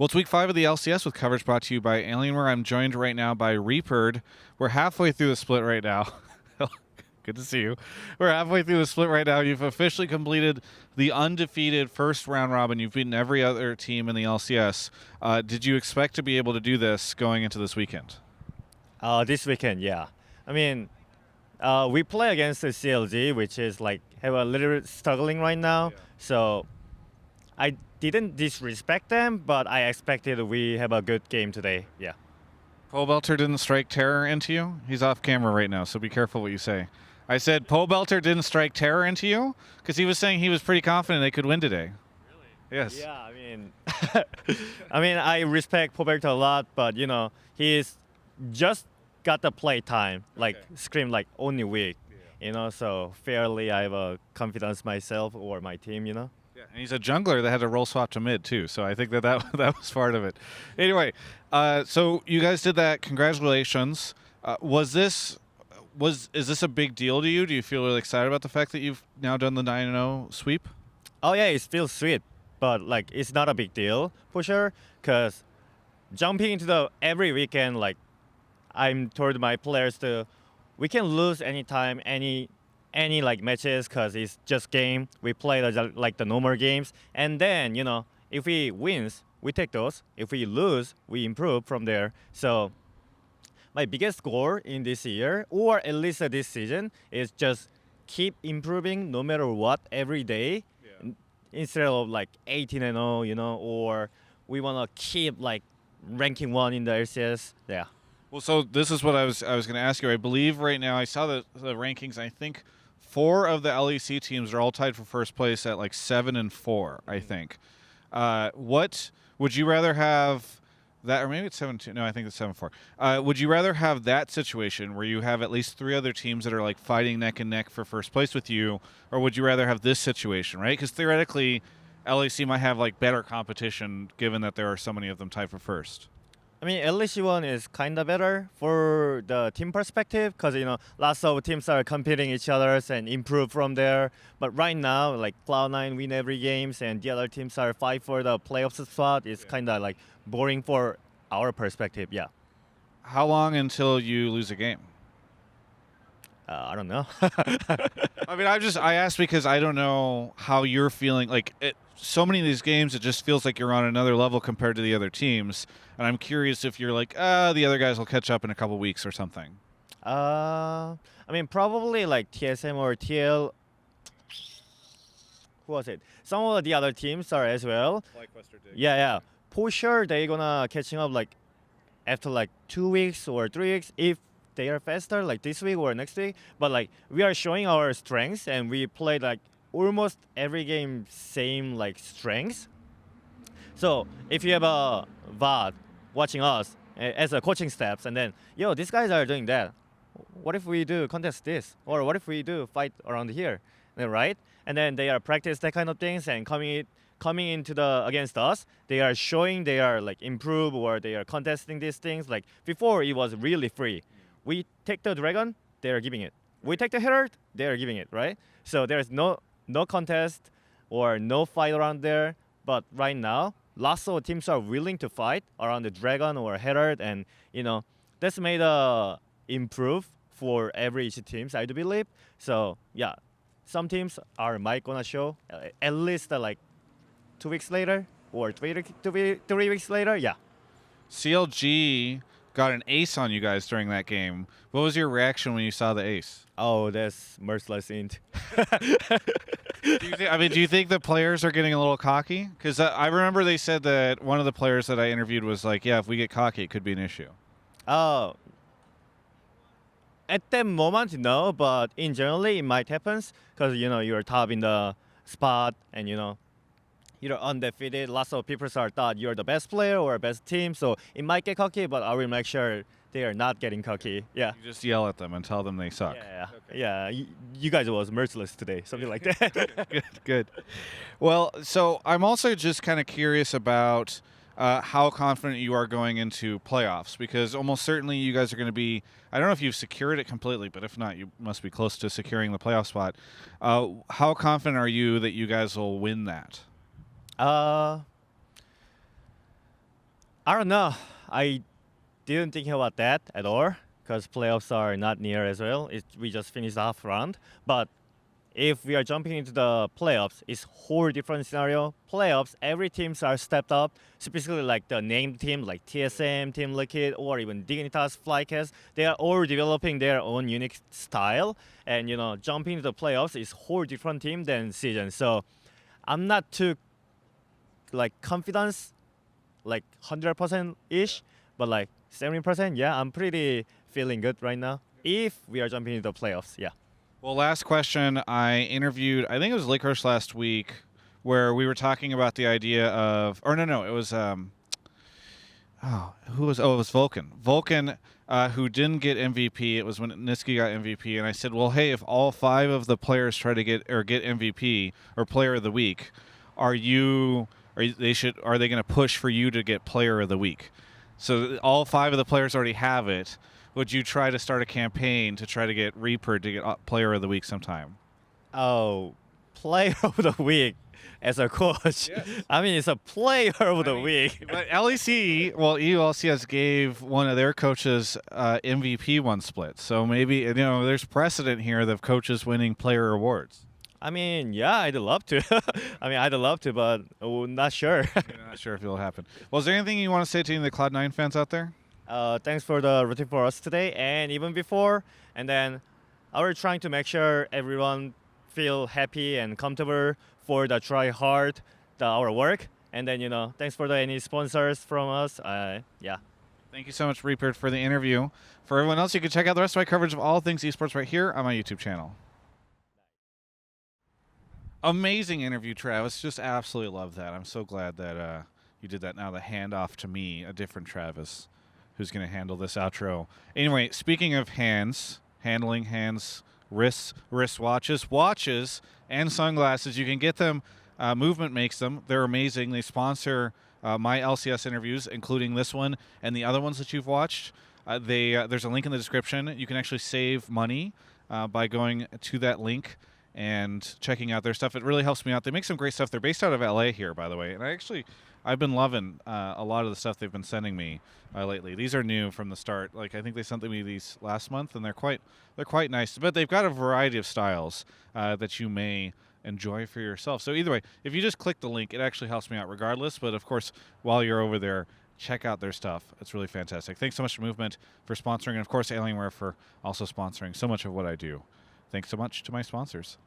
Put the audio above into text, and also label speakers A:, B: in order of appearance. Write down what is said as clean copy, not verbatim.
A: Well, it's week 5 of the LCS with coverage brought to you by Alienware. I'm joined right now by Reapered. We're halfway through the split right now. Good to see you. We're halfway through the split right now. You've officially completed the undefeated first round robin. You've beaten every other team in the LCS. Did you expect to be able to do this going into this weekend?
B: This weekend, yeah. I mean, we play against the CLG, which is like have a little bit struggling right now.
A: Yeah.
B: So I didn't disrespect them, but I expected we have a good game today. Yeah.
A: Pobelter didn't strike terror into you? He's off camera right now, so be careful what you say. I said Pobelter didn't strike terror into you? Because he was saying he was pretty confident they could win today. Really? Yes.
B: Yeah, I mean, I respect Pobelter a lot, but he's just got the play time, like scream like only week, So fairly, I have a confidence myself or my team,
A: Yeah, and he's a jungler that had to roll swap to mid too, so I think that was part of it. Anyway, so you guys did that. Congratulations. Is this a big deal to you? Do you feel really excited about the fact that you've now done the 9-0 sweep?
B: Oh yeah, it feels sweet, but like it's not a big deal for sure. Cause jumping into the every weekend, like I'm told my players we can lose anytime, any like matches, cause it's just game. We play like the normal games, and then if we wins, we take those. If we lose, we improve from there. So my biggest goal in this year, or at least this season, is just keep improving no matter what every day.
A: Yeah.
B: Instead of like 18-0, or we want to keep like ranking 1 in the LCS. Yeah.
A: Well, so this is what I was going to ask you. I believe right now I saw the rankings. I think 4 of the LEC teams are all tied for first place at like 7-4. I think. What would you rather have? That, or maybe it's 7-2. No, I think it's 7-4. Would you rather have that situation where you have at least 3 other teams that are like fighting neck and neck for first place with you, or would you rather have this situation, right? Because theoretically, LEC might have like better competition given that there are so many of them tied for first.
B: I mean, LEC 1 is kind of better for the team perspective because, lots of teams are competing each other and improve from there. But right now, like Cloud9 win every games and the other teams are fight for the playoffs spot. It's kind of like boring for our perspective, yeah.
A: How long until you lose a game?
B: I don't know.
A: I mean, I asked because I don't know how you're feeling. Like, so many of these games, it just feels like you're on another level compared to the other teams. And I'm curious if you're like, the other guys will catch up in a couple weeks or something.
B: I mean, probably like TSM or TL. Who was it? Some of the other teams are as well. Yeah. For sure, they're gonna catching up like after like 2 weeks or 3 weeks if they are faster, like this week or next week. But like we are showing our strengths and we played like almost every game same like strengths. So if you have a VOD watching us as a coaching steps and then these guys are doing that. What if we do contest this? Or what if we do fight around here? Right? And then they are practice that kind of things and coming into the against us, they are showing they are like improve or they are contesting these things. Like before it was really free. We take the dragon, they are giving it. We take the Herald, they are giving it, right? So there's no contest or no fight around there. But right now, lots of teams are willing to fight around the dragon or Herald, and that's made improve for every each teams, I do believe. So yeah, some teams might gonna show at least like 2 weeks later or 3 weeks later. Yeah.
A: CLG got an ace on you guys during that game. What was your reaction when you saw the ace?
B: Oh, that's merciless int.
A: Do you think the players are getting a little cocky? Because I remember they said that one of the players that I interviewed was like, yeah, if we get cocky, it could be an issue.
B: Oh. At that moment, no, but in generally it might happen because you're top in the spot and you're undefeated. Lots of people are thought you're the best player or best team, so it might get cocky, but I will make sure they are not getting cocky. Yeah.
A: You just yell at them and tell them they suck.
B: Yeah. Okay. Yeah. You guys was merciless today, something like that.
A: Good. Well, so I'm also just kind of curious about how confident you are going into playoffs, because almost certainly you guys are going to be, I don't know if you've secured it completely, but if not, you must be close to securing the playoff spot. How confident are you that you guys will win that?
B: I don't know. I didn't think about that at all because playoffs are not near as well. We just finished the half round. But if we are jumping into the playoffs, it's whole different scenario. Playoffs, every teams are stepped up, specifically like the named team like TSM, Team Liquid, or even Dignitas, Flycast. They are all developing their own unique style, and jumping into the playoffs is whole different team than season. So I'm not too confidence, 100% ish, but 70%. Yeah, I'm pretty feeling good right now. If we are jumping into the playoffs, yeah.
A: Well, last question. I interviewed, I think it was Licorice last week, where we were talking about the idea of, or no, it was, it was Vulcan. Vulcan, who didn't get MVP. It was when Niski got MVP, and I said, well, hey, if all 5 of the players try to get MVP or Player of the Week, are they going to push for you to get Player of the Week? So all 5 of the players already have it. Would you try to start a campaign to try to get Reapered to get Player of the Week sometime?
B: Oh, Player of the Week as a coach. Yes. I mean, it's a Player of the Week.
A: But EULCS gave one of their coaches MVP one split. So maybe, there's precedent here of coaches winning player awards.
B: I mean, yeah, I'd love to. I'd love to, but not sure.
A: You're not sure if it'll happen. Well, is there anything you want to say to any of the Cloud9 fans out there?
B: Thanks for the rooting for us today and even before. And then I was trying to make sure everyone feel happy and comfortable for the try hard, our work. And then, thanks for any sponsors from us. Yeah.
A: Thank you so much, Reapered, for the interview. For everyone else, you can check out the rest of my coverage of all things esports right here on my YouTube channel. Amazing interview, Travis. Just absolutely love that. I'm so glad that you did that. Now the handoff to me, a different Travis, who's going to handle this outro. Anyway, speaking of handling hands, wrists, watches, and sunglasses, you can get them. Movement makes them. They're amazing. They sponsor my LCS interviews, including this one and the other ones that you've watched. There's a link in the description. You can actually save money by going to that link and checking out their stuff. It really helps me out. They make some great stuff. They're based out of LA here, by the way. And I've been loving a lot of the stuff they've been sending me lately. These are new from the start. I think they sent me these last month, and they're quite nice. But they've got a variety of styles that you may enjoy for yourself. So either way, if you just click the link, it actually helps me out regardless. But of course, while you're over there, check out their stuff. It's really fantastic. Thanks so much to Movement for sponsoring, and of course Alienware for also sponsoring so much of what I do. Thanks so much to my sponsors.